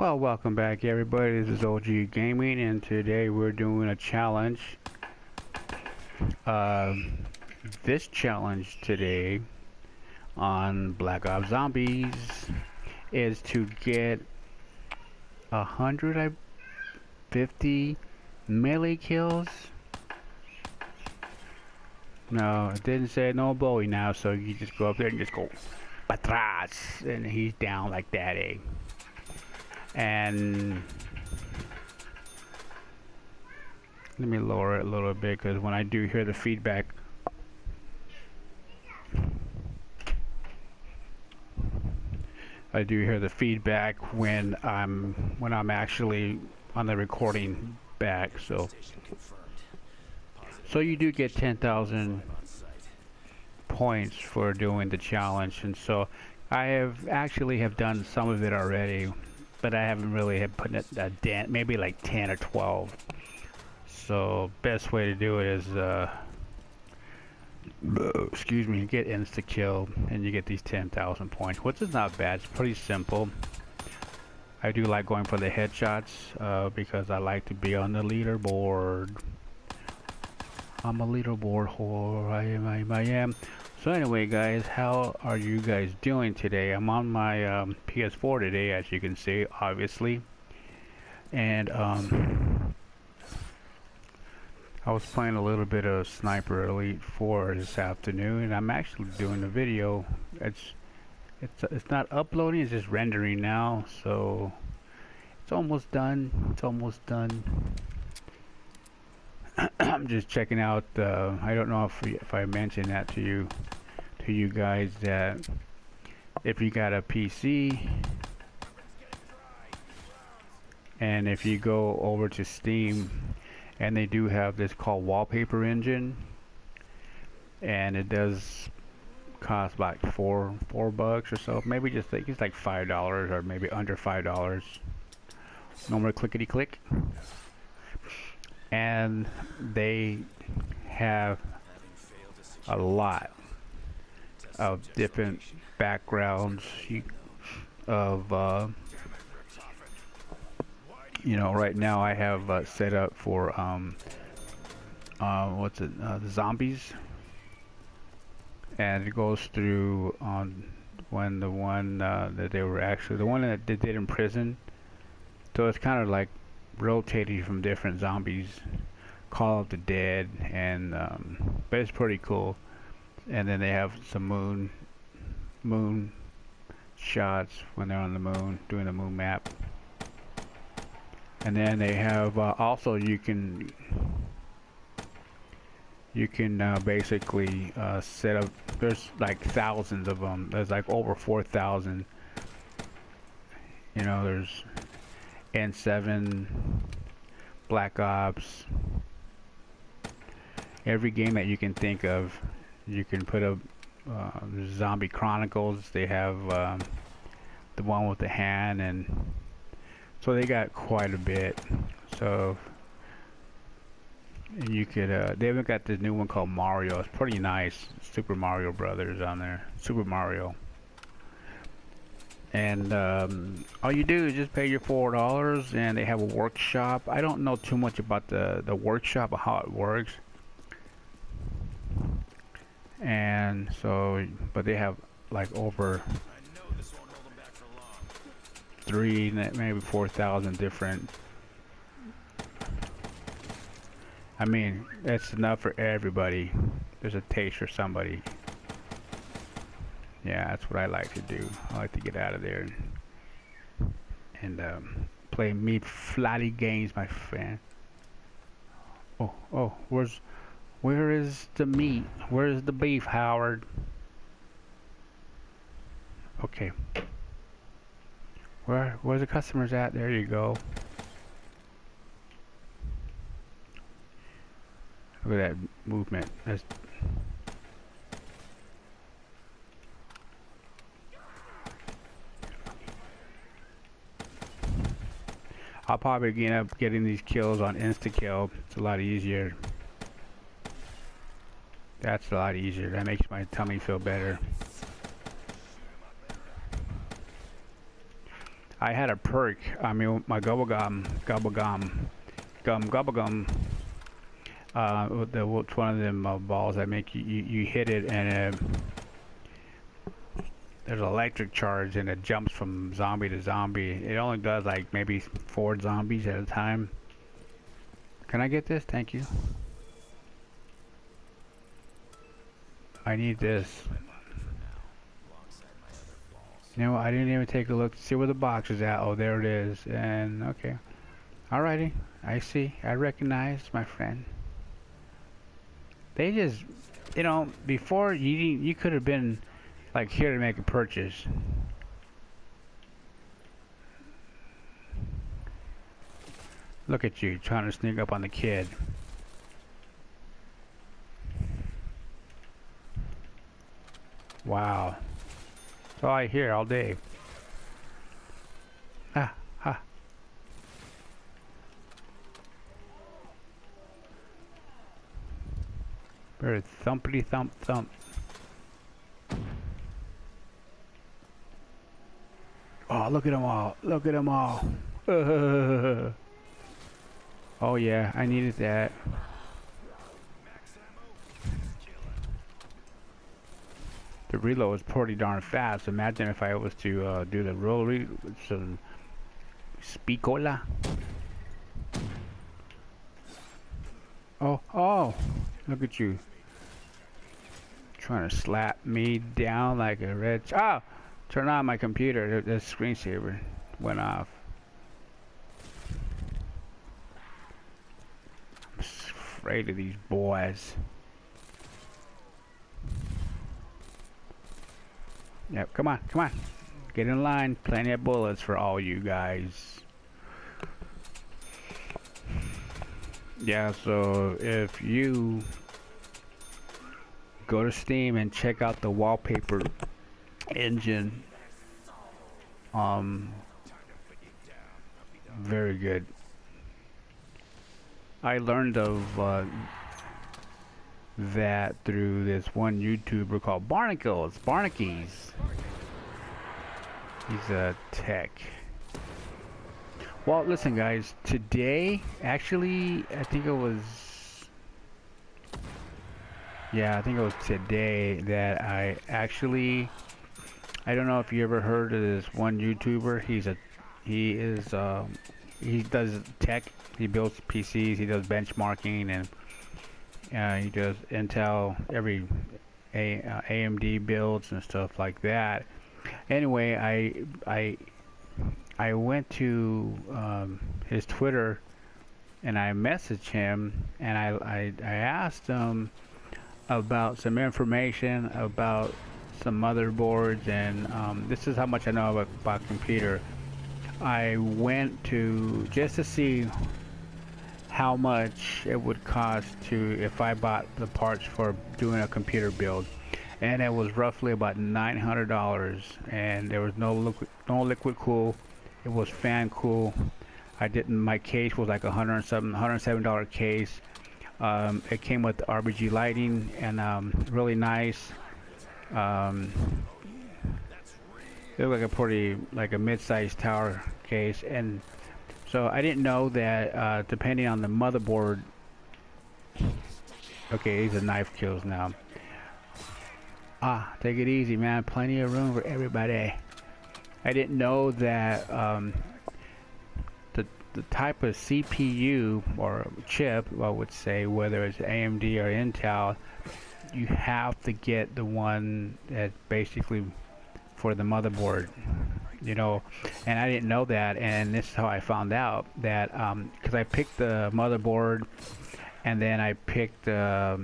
Well, welcome back everybody. This is OG Gaming and today we're doing a challenge. This challenge today on Black Ops Zombies is to get 150 melee kills. No, it didn't say no Bowie now, so you just go up there and just go patras and he's down like that, eh? And let me lower it a little bit because when I do hear the feedback, when I'm actually on the recording back. So you do get 10,000 points for doing the challenge, and so I have done some of it already, but I haven't really put it a dent, maybe like 10 or 12. So best way to do it is excuse me, get insta kill and you get these 10,000 points, which is not bad. It's pretty simple. I do like going for the headshots because I like to be on the leaderboard. I'm a leaderboard whore. I am. So anyway, guys, how are you guys doing today? I'm on my PS4 today, as you can see, obviously. And I was playing a little bit of Sniper Elite 4 this afternoon, and I'm actually doing a video. It's not uploading, it's just rendering now, so it's almost done. It's almost done. I'm just checking out. I don't know if I mentioned that to you guys, that if you got a PC and if you go over to Steam, and they do have this called Wallpaper Engine, and it does cost like $4 or so, maybe just like it's like $5 or maybe under $5. No more clickety click. And they have a lot of different backgrounds of you know, right now I have set up for the zombies, and it goes through on when the one that they were actually the one that they did in prison. So it's kind of like rotating from different zombies, Call of the Dead, and but it's pretty cool. And then they have some moon shots when they're on the moon, doing the moon map. And then they have also you can basically set up. There's like thousands of them. There's like over 4,000. You know, there's N7, Black Ops, every game that you can think of. You can put up Zombie Chronicles. They have the one with the hand, and so they got quite a bit. So you could they haven't got this new one called Mario. It's pretty nice. Super Mario Brothers on there. Super Mario. And all you do is just pay your $4, and they have a workshop. I don't know too much about the workshop or how it works. And so, but they have like over 3, maybe 4,000 different. I mean, it's enough for everybody. There's a taste for somebody. Yeah, that's what I like to do. I like to get out of there and play me flatty games, my friend. Oh, where is the meat? Where is the beef, Howard? Okay. Where's the customers at? There you go. Look at that movement. That's I'll probably end up getting these kills on insta kill. It's a lot easier. That's a lot easier. That makes my tummy feel better. I had a perk. I mean, my gum, it's one of them balls that make you hit it and there's an electric charge and it jumps from zombie to zombie. It only does like maybe 4 zombies at a time. Can I get this? Thank you. I need this. You know, I didn't even take a look to see where the box is at. Oh, there it is. And okay. Alrighty. I see. I recognize, my friend. They just, you know, before you could have been like here to make a purchase. Look at you trying to sneak up on the kid. Wow. That's all I hear all day. Ah, ha. Very thumpity thump thump. Oh, look at them all. Look at them all. Oh yeah, I needed that. The reload was pretty darn fast. Imagine if I was to do the roll some Spicola. Oh, look at you. Trying to slap me down like a red... Oh! Turn on my computer. The screensaver went off. I'm afraid of these boys. Yep, come on, come on. Get in line. Plenty of bullets for all you guys. Yeah, so if you go to Steam and check out the wallpaper engine, very good. I learned of that through this one YouTuber called Barnakeys. He's a tech. Well, listen guys, today, actually, I think it was today that I don't know if you ever heard of this one YouTuber. He does tech, he builds PCs, he does benchmarking, and he does Intel, every AMD builds and stuff like that. Anyway, I went to his Twitter and I messaged him and I asked him about some information about some motherboards, and this is how much I know about computer. I went to just to see how much it would cost if I bought the parts for doing a computer build, and it was roughly about $900, and there was no liquid cool. It was fan cool. My case was like $107 case. It came with RGB lighting and really nice. It looked like a mid-sized tower case, and so I didn't know that depending on the motherboard. Okay, these are knife kills now. Take it easy, man. Plenty of room for everybody. I didn't know that the type of CPU or chip, I would say, whether it's AMD or Intel, you have to get the one that basically for the motherboard, you know. And I didn't know that, and this is how I found out that because I picked the motherboard, and then I picked I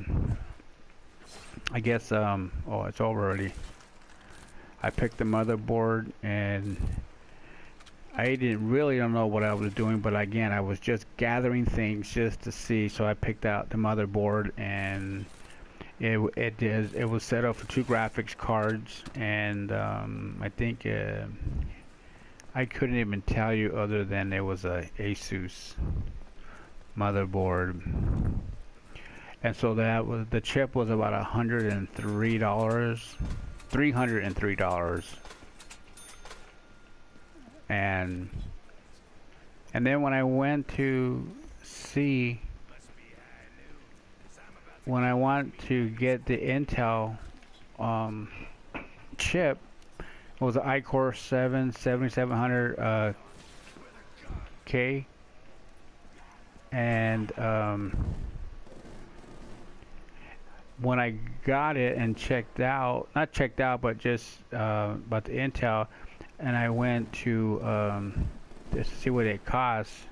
guess oh, it's over already. I picked the motherboard, and I don't know what I was doing, but again, I was just gathering things just to see. So I picked out the motherboard, and it was set up for 2 graphics cards, and I think I couldn't even tell you other than it was a Asus motherboard. And so the chip was about $303. and then when I went to see, when I want to get the Intel chip, it was an iCore 7 7700 K, and when I got it and checked out, not checked out, but just about the Intel, and I went to just to see what it costs,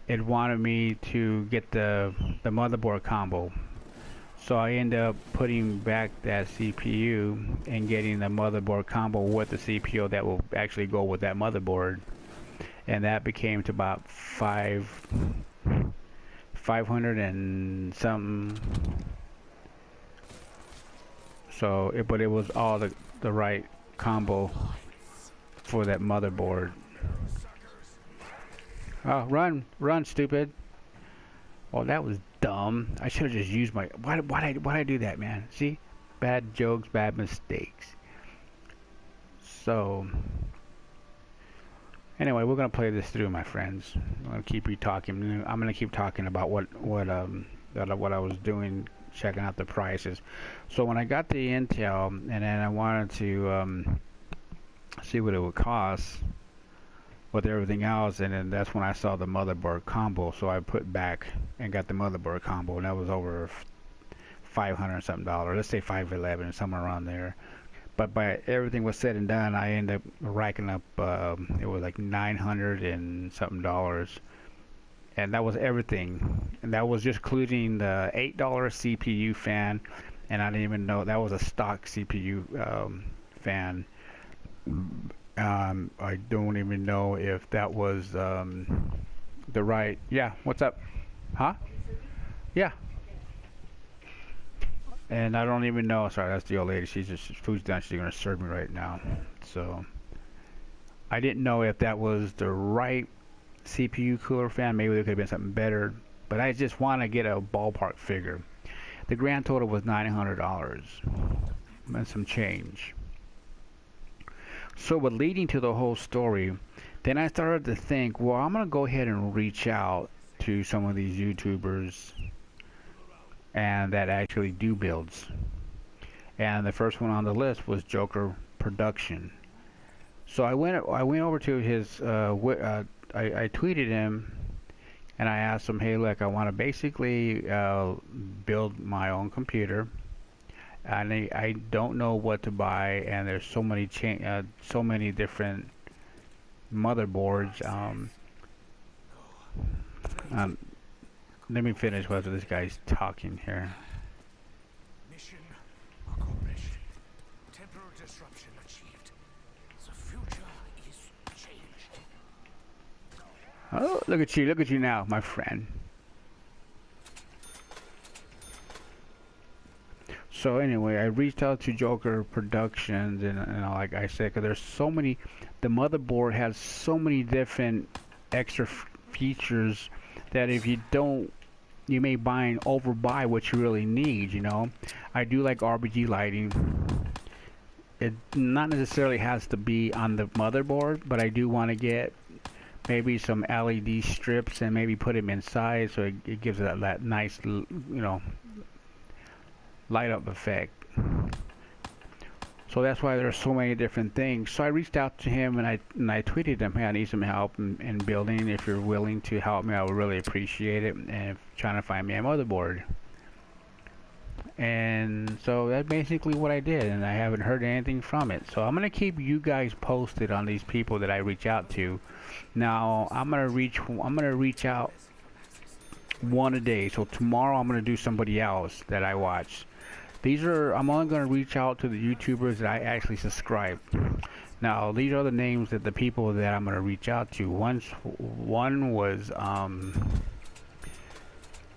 it wanted me to get the motherboard combo. So I ended up putting back that CPU and getting the motherboard combo with the CPU that will actually go with that motherboard, and that became to about 500 and something. So but it was all the right combo for that motherboard. Oh, run, stupid! Well, that was dumb. I should have just used my. Why'd I do that, man? See, bad jokes, bad mistakes. So, anyway, we're gonna play this through, my friends. I'm gonna keep talking. I'm gonna keep talking about what I was doing, checking out the prices. So when I got the Intel, and then I wanted to see what it would cost with everything else, and then that's when I saw the motherboard combo. So I put back and got the motherboard combo, and that was over $500 something. Let's say 511, somewhere around there. But by everything was said and done, I ended up racking up. It was like $900 and something, and that was everything. And that was just including the $8 CPU fan, and I didn't even know that was a stock CPU fan. I don't even know if that was the right. Yeah, what's up? Huh? Yeah. And I don't even know. Sorry, that's the old lady. She's just food's done. She's gonna serve me right now. So I didn't know if that was the right CPU cooler fan. Maybe there could have been something better. But I just want to get a ballpark figure. The grand total was $900 and some change. So, but leading to the whole story, then I started to think, well, I'm gonna go ahead and reach out to some of these YouTubers and that actually do builds. And the first one on the list was Joker Production. So I went over to his I tweeted him and I asked him, hey, look, I want to basically build my own computer, and I don't know what to buy, and there's so many so many different motherboards. Let me finish what this guy's talking here. Mission accomplished. Temporary disruption achieved. The future is changed. Oh, look at you now, my friend. So anyway, I reached out to Joker Productions, and like I said, because there's so many, the motherboard has so many different extra features that if you don't, you may overbuy what you really need, you know. I do like RGB lighting. It not necessarily has to be on the motherboard, but I do want to get maybe some LED strips and maybe put them inside, so it gives it that nice, you know, light up effect. So that's why there's so many different things. So I reached out to him and I tweeted him, hey, I need some help in building. If you're willing to help me, I would really appreciate it. And trying to find me a motherboard. And so that's basically what I did, and I haven't heard anything from it. So I'm gonna keep you guys posted on these people that I reach out to. Now I'm gonna reach out one a day. So tomorrow I'm gonna do somebody else that I watch. I'm only going to reach out to the YouTubers that I actually subscribe. Now, these are the names that the people that I'm going to reach out to. One was,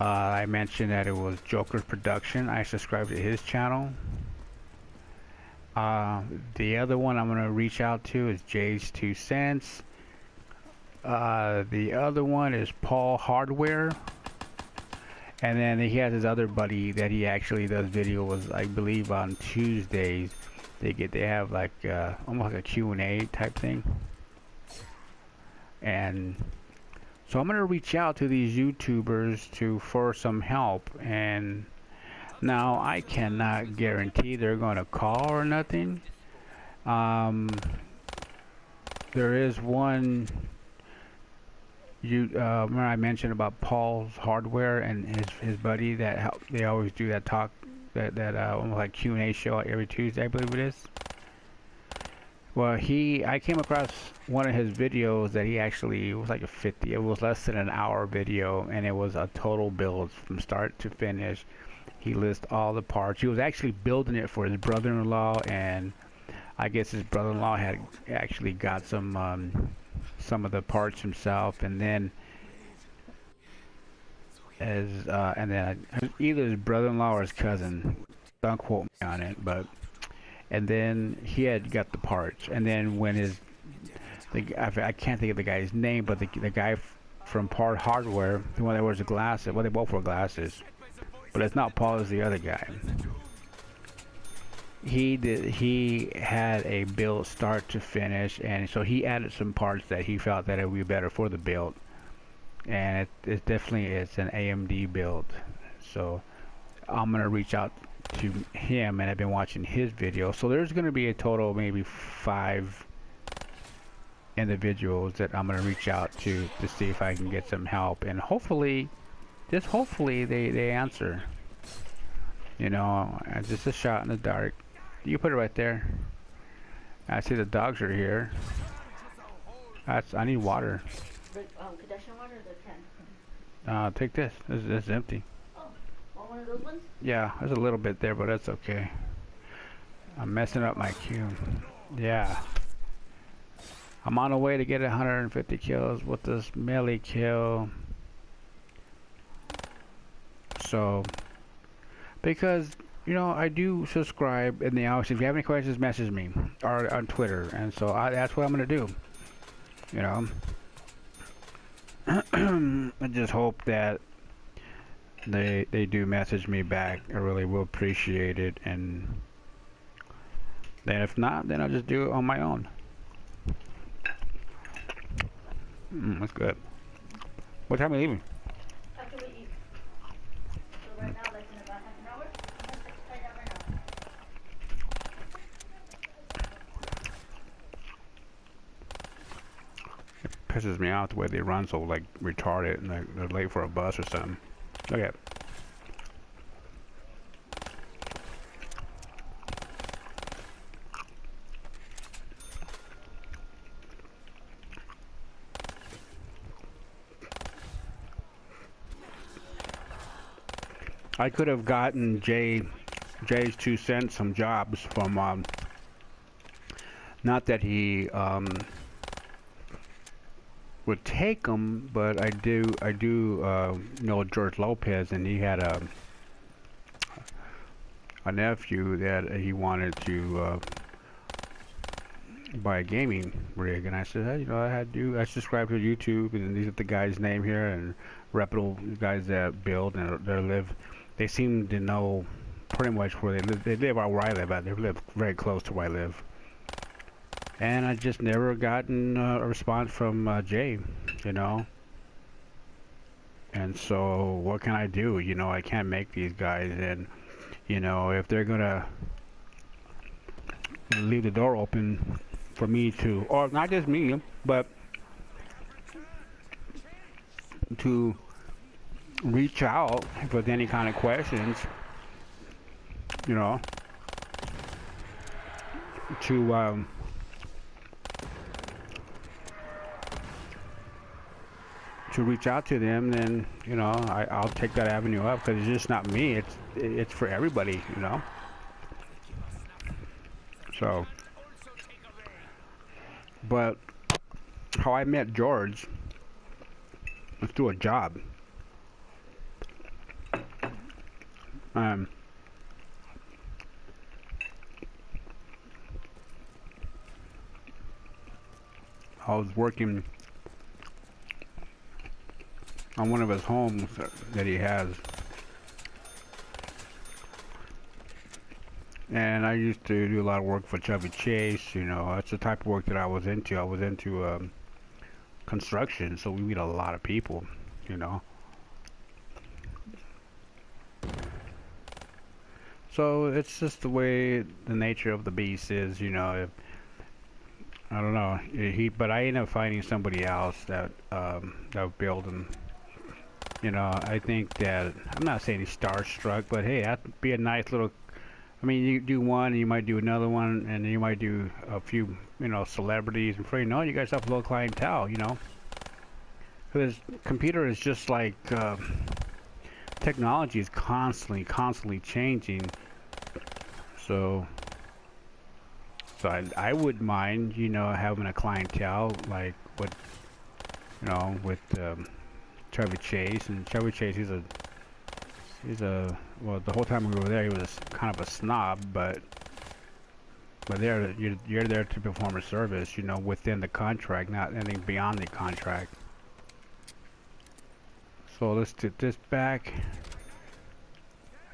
I mentioned that it was Joker Production. I subscribe to his channel. The other one I'm going to reach out to is Jay's 2 Cents. The other one is Paul Hardware. And then he has his other buddy that he actually does videos, I believe, on Tuesdays. They have like almost like a Q&A type thing. And so I'm gonna reach out to these YouTubers for some help. And now I cannot guarantee they're gonna call or nothing. There is one. Remember I mentioned about Paul's Hardware and his buddy that help, they always do that talk, that almost like Q&A show every Tuesday, I believe it is. Well, I came across one of his videos that he actually, it was like it was less than an hour video, and it was a total build from start to finish. He lists all the parts. He was actually building it for his brother-in-law, and I guess his brother-in-law had actually got some of the parts himself, and then either his brother-in-law or his cousin, don't quote me on it, but and then he had got the parts, and then when I can't think of the guy's name, but the guy from Part Hardware, the one that wears the glasses, well, they both wear glasses, but it's not Paul, it's the other guy. He had a build start to finish, and so he added some parts that he felt that it would be better for the build, and it's an AMD build. So I'm gonna reach out to him, and I've been watching his video. So there's gonna be a total of maybe 5 individuals that I'm gonna reach out to see if I can get some help, and hopefully they answer. You know, just a shot in the dark. You put it right there. I see the dogs are here. I need water. The conditioner water or the can? Take this. This is empty. Oh, one of those ones? Yeah, there's a little bit there, but that's okay. I'm messing up my queue. Yeah. I'm on the way to get 150 kills with this melee kill. So, because you know, I do subscribe in the hours. If you have any questions, message me or on Twitter, and so that's what I'm gonna do. You know, I just hope that they do message me back. I really will appreciate it, and then if not, then I'll just do it on my own. That's good. What time are you leaving? After we eat. So right now, like in about half an hour, I'm gonna try that right now. It pisses me off the way they run so like retarded, and they're late for a bus or something. Look at. I could have gotten Jay's 2 cents some jobs from not that he would take them, but I do know George Lopez, and he had a nephew that he wanted to buy a gaming rig, and I said, hey, you know, I subscribe to YouTube, and these are the guys' name here, and reputable guys that build and they live. They seem to know pretty much where they live. They live where I live at. They live very close to where I live. And I just never gotten a response from Jay, you know. And so what can I do? You know, I can't make these guys. And, you know, if they're going to leave the door open for me to, or not just me, but to reach out with any kind of questions, you know, to reach out to them, then, you know, I'll take that avenue up, because it's just not me, it's for everybody, you know. So, but how I met George was through a job. I was working on one of his homes that he has, and I used to do a lot of work for Chevy Chase. You know, that's the type of work that I was into. I was into construction, so we meet a lot of people, you know. So it's just the way the nature of the beast is, you know. If, I don't know. But I ended up finding somebody else that that would build him. You know, I think that I'm not saying he's starstruck, but hey, that'd be a nice little. I mean, you do one, and you might do another one, and then you might do a few, you know, celebrities, and before you know it, you guys have a little clientele, you know. Because computer is just like technology is constantly changing. So I wouldn't mind, you know, having a clientele like what, you know, with Chevy Chase. And Chevy Chase, he's a well, the whole time we were there, he was kind of a snob, but there you're there to perform a service, you know, within the contract, not anything beyond the contract. So let's do this back.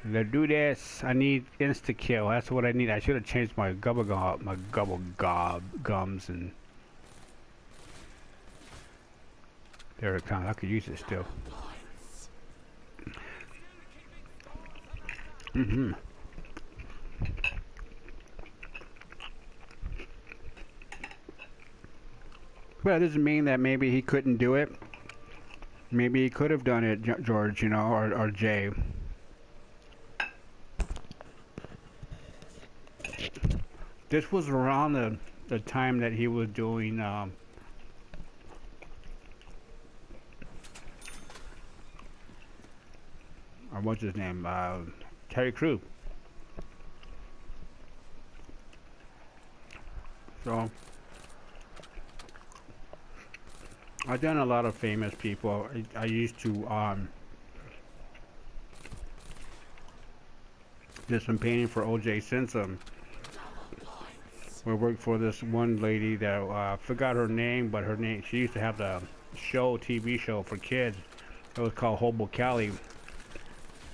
Let's do this. I need insta kill. That's what I need. I should have changed my gubble gob gums, and there it comes. I could use it still. But it doesn't mean that maybe he couldn't do it. Maybe he could have done it, George, you know, or Jay. This was around the time that he was doing or what's his name? Terry Crew. So I've done a lot of famous people. I used to did some painting for O.J. Simpson. We worked for this one lady that I forgot her name, but her name, she used to have the TV show for kids. It was called Hobo Cali.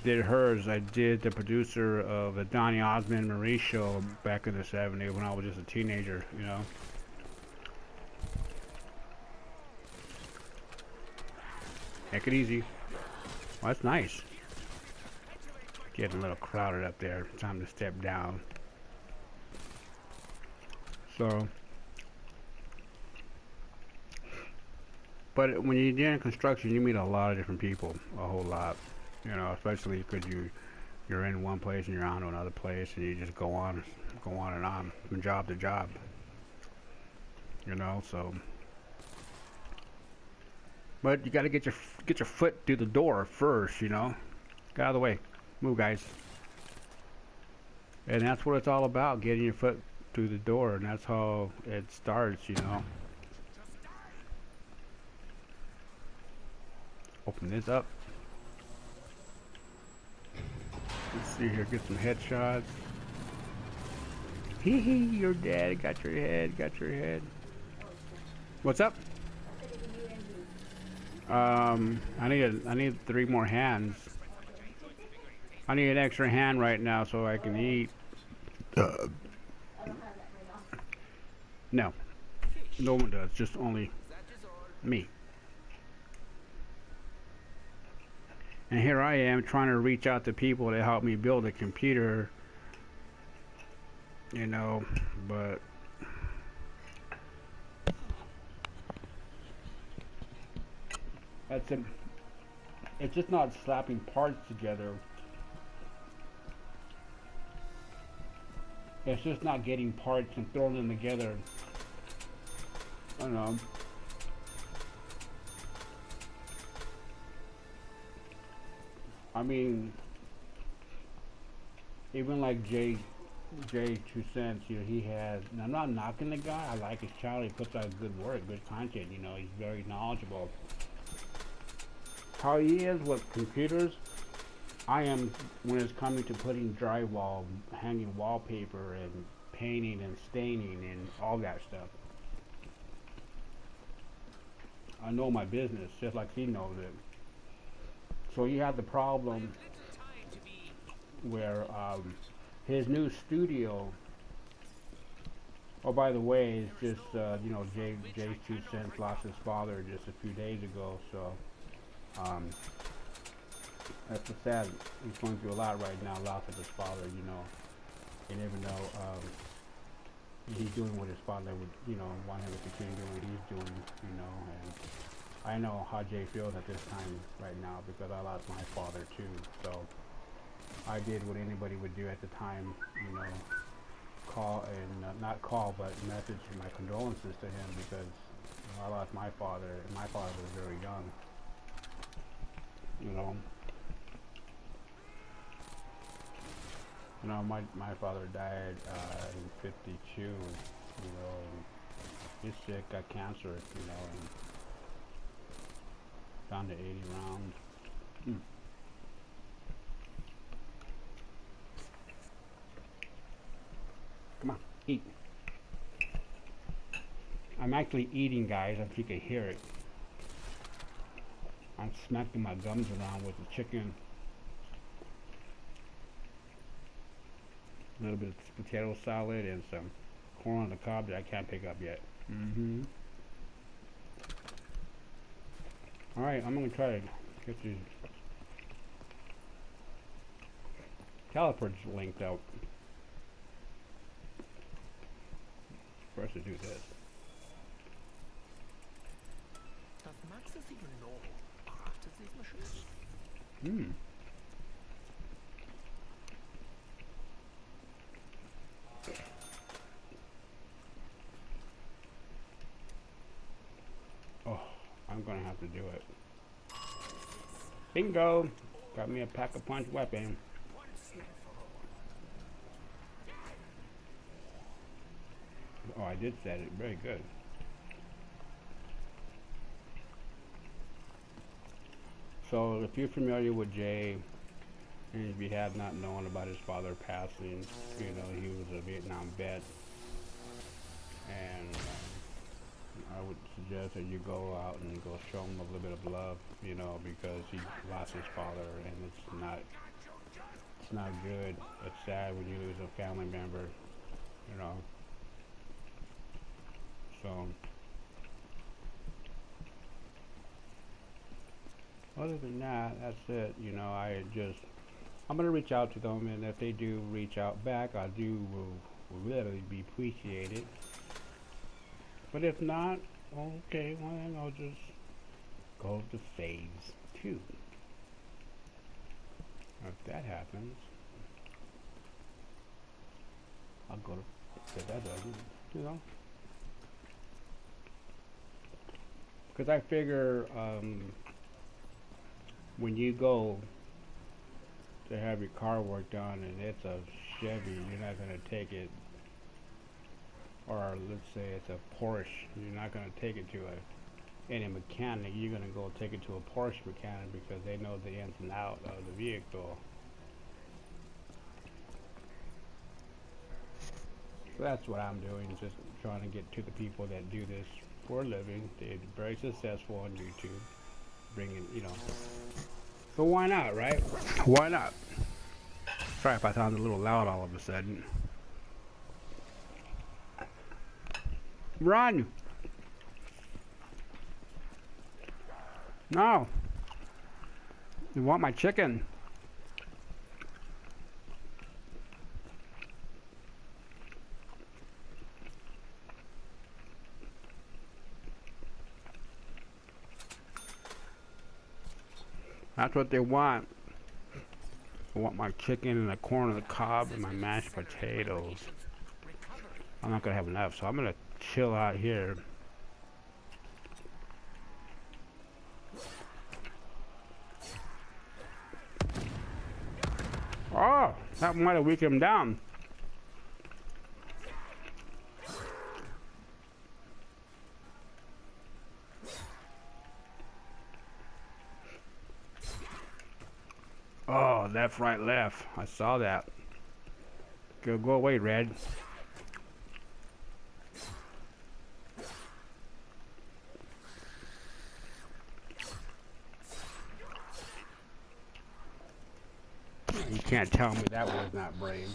Did hers. I did the producer of the Donny Osmond Marie show back in the 70s when I was just a teenager, you know. Take it easy. Well, that's nice. Getting a little crowded up there. Time to step down. So, but when you're doing construction, you meet a lot of different people, a whole lot. You know, especially because you're in one place and you're on to another place, and you just go on and on from job to job. You know, so. But you got to get your foot through the door first, you know. Get out of the way. Move, guys. And that's what it's all about, getting your foot through the door, and that's how it starts, you know. Open this up. Let's see here, get some headshots. Hee hee, you're dead. Got your head. What's up? I need 3 more hands. I need an extra hand right now so I can eat. No one does. Just only me. And here I am trying to reach out to people to help me build a computer. You know, but it's just not slapping parts together. It's just not getting parts and throwing them together. I don't know. I mean, even like Jay 2 cents, you know, he has, and I'm not knocking the guy, I like his channel, he puts out good work, good content, you know, he's very knowledgeable. How he is with computers, I am when it's coming to putting drywall, hanging wallpaper, and painting and staining and all that stuff. I know my business just like he knows it. So he had the problem where his new studio, Oh, by the way, it's just, you know, Jay's 2 cents lost his father just a few days ago, so, that's a sad, he's going through a lot right now, loss of his father, you know. You never know, he's doing what his father would, you know, want him to continue doing what he's doing, you know, and I know how Jay feels at this time right now because I lost my father too, so I did what anybody would do at the time, you know, call and not call but message my condolences to him because you know, I lost my father and my father was very young, you know. You know, my father died in 52, you know, and he's sick, got cancer, you know, and down to 80 rounds. Come on, eat. I'm actually eating, guys, if you can hear it. I'm smacking my gums around with the chicken. A little bit of potato salad and some corn on the cob that I can't pick up yet. Alright, I'm going to try to get these calipers linked out. First to do this. Does Maxis even know who crafted these machines? Oh, I'm gonna have to do it. Bingo! Got me a pack-a-punch weapon. Oh, I did set it. Very good. So, if you're familiar with Jay, and if you have not known about his father passing, you know, he was a Vietnam vet. And I would suggest that you go out and go show him a little bit of love, you know, because he lost his father, and it's not good. It's sad when you lose a family member, you know. So, other than that, that's it. You know, I'm gonna reach out to them, and if they do reach out back, I will really be appreciated. But if not, okay, well then I'll just go to phase 2. If that happens, I'll go to, if that doesn't, you know. Because I figure when you go to have your car work done and it's a Chevy, you're not going to take it, or let's say it's a Porsche, you're not going to take it to any mechanic. You're going to go take it to a Porsche mechanic because they know the ins and outs of the vehicle. So that's what I'm doing, just trying to get to the people that do this for a living. They're very successful on YouTube, bringing, you know. So why not, right? Why not? Sorry if I sound a little loud all of a sudden. Run! No! You want my chicken? That's what they want. I want my chicken and the corn on the cob and my mashed potatoes. I'm not gonna have enough, so I'm gonna chill out here. Oh, that might have weakened him down. Oh, left, right, left. I saw that. Go away, Red. You can't tell me that was not brave.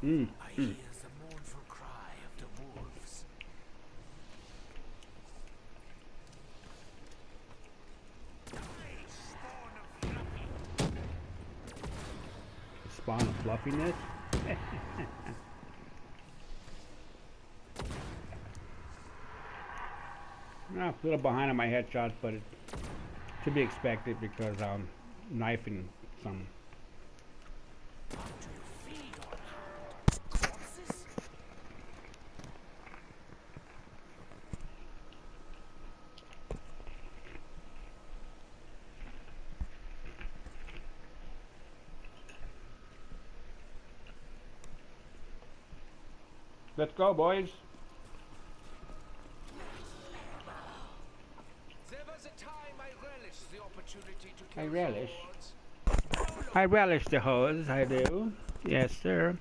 I hear the mournful cry of the wolves. Spawn of fluffiness. A little behind on my headshots, but it's to be expected because I'm knifing some. What do you feed on? Corpses? Let's go, boys. There was a time I relished the opportunity to kill I relish. swords. I relish the hose, I do. Yes, sir.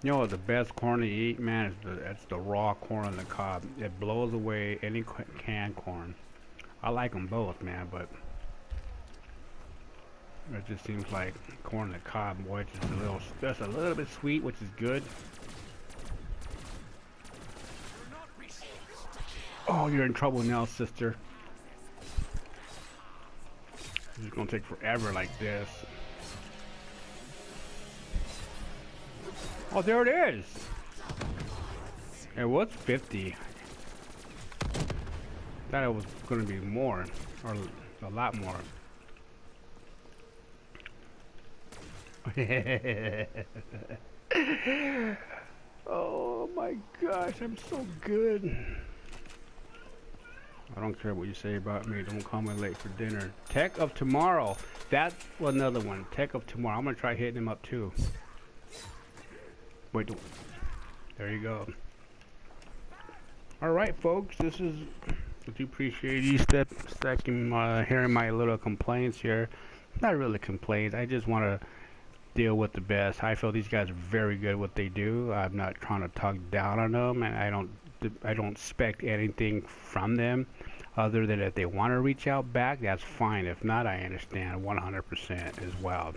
You know what the best corn to eat, man, it's the raw corn on the cob. It blows away any canned corn. I like them both, man, but it just seems like corn on the cob, boy, just a little bit sweet, which is good. Oh, you're in trouble now, sister. It's gonna take forever like this. Oh, there it is. It was 50. Thought it was gonna be more, or a lot more. Oh my gosh, I'm so good. I don't care what you say about me. Don't call me late for dinner. Tech of tomorrow. That's another one. Tech of tomorrow. I'm gonna try hitting him up too. Wait. There you go. All right, folks. This is. I do appreciate you hearing my little complaints here. Not really complaints. I just want to deal with the best. I feel these guys are very good at what they do. I'm not trying to talk down on them, and I don't expect anything from them other than if they want to reach out back, that's fine. If not, I understand 100% as well.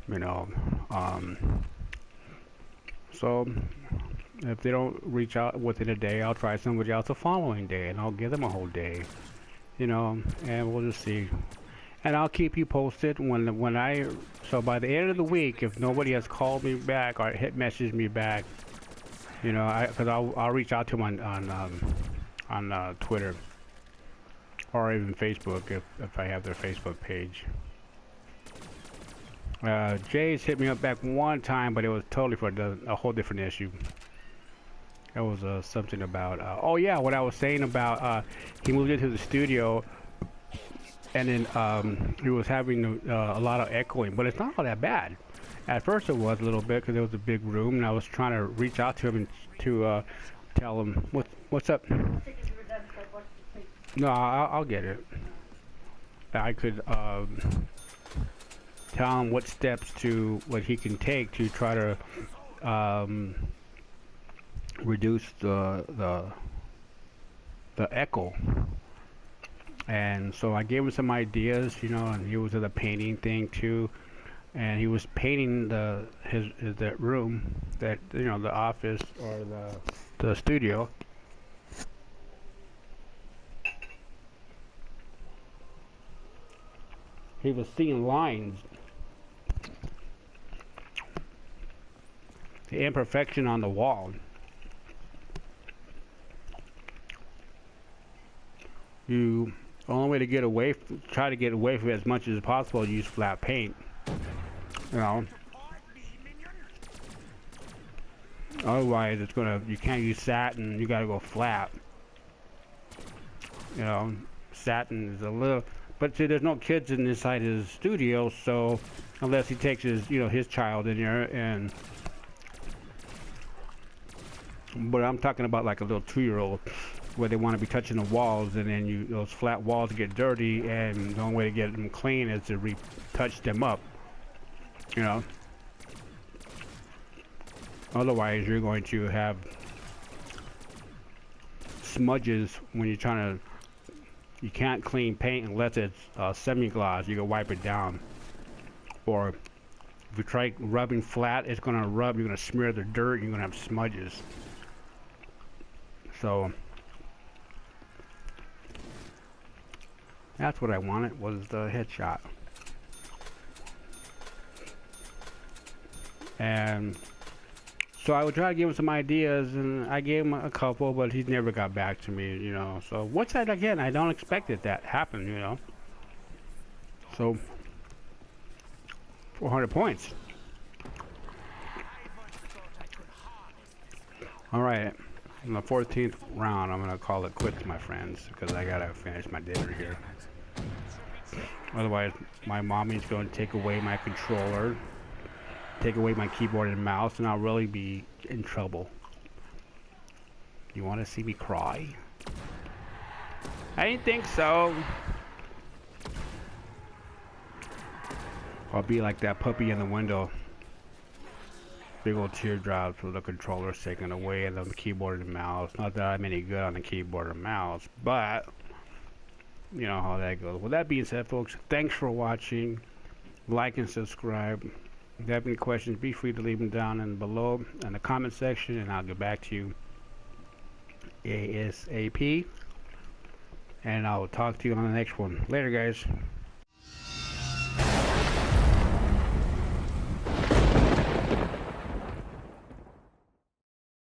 You know, so if they don't reach out within a day, I'll try somebody else the following day, and I'll give them a whole day. You know, and we'll just see. And I'll keep you posted so by the end of the week, if nobody has called me back or messaged me back, you know, because I'll reach out to them on Twitter or even Facebook if I have their Facebook page. Jay's hit me up back one time, but it was totally for a whole different issue. It was something about oh yeah, what I was saying about he moved into the studio. And then he was having a lot of echoing, but it's not all that bad. At first it was a little bit because it was a big room, and I was trying to reach out to him and to tell him what's up. No, I'll get it. I could tell him what he can take to try to reduce the echo. And so I gave him some ideas, you know, and he was at the painting thing too, and he was painting that room, that, you know, the office or the studio. He was seeing lines, the imperfection on the wall. The only way to try to get away from it as much as possible, use flat paint. You know. Otherwise, you can't use satin. You gotta go flat. You know, satin is a little. But see, there's no kids inside his studio, so unless he takes his child in there, but I'm talking about like a little 2-year-old. Where they want to be touching the walls, and then those flat walls get dirty, and the only way to get them clean is to retouch them up, you know. Otherwise, you're going to have smudges when you're trying to. You can't clean paint unless it's semi-gloss. You can wipe it down. Or if you try rubbing flat, it's going to rub. You're going to smear the dirt. You're going to have smudges. So that's what I wanted, was the headshot. And so I would try to give him some ideas, and I gave him a couple, but he's never got back to me, you know. So what's that again? I don't expect it that happen, you know. So 400 points. All right, in the 14th round, I'm gonna call it quits, my friends, because I gotta finish my dinner here. Otherwise, my mommy's gonna take away my controller, take away my keyboard and mouse, and I'll really be in trouble. You want to see me cry? I didn't think so. I'll be like that puppy in the window. Big old teardrops with the controller's taken away and the keyboard and mouse. Not that I'm any good on the keyboard and mouse, but you know how that goes. With that being said, folks, thanks for watching. Like and subscribe. If you have any questions, be free to leave them down below in the comment section, and I'll get back to you ASAP. And I'll talk to you on the next one. Later, guys.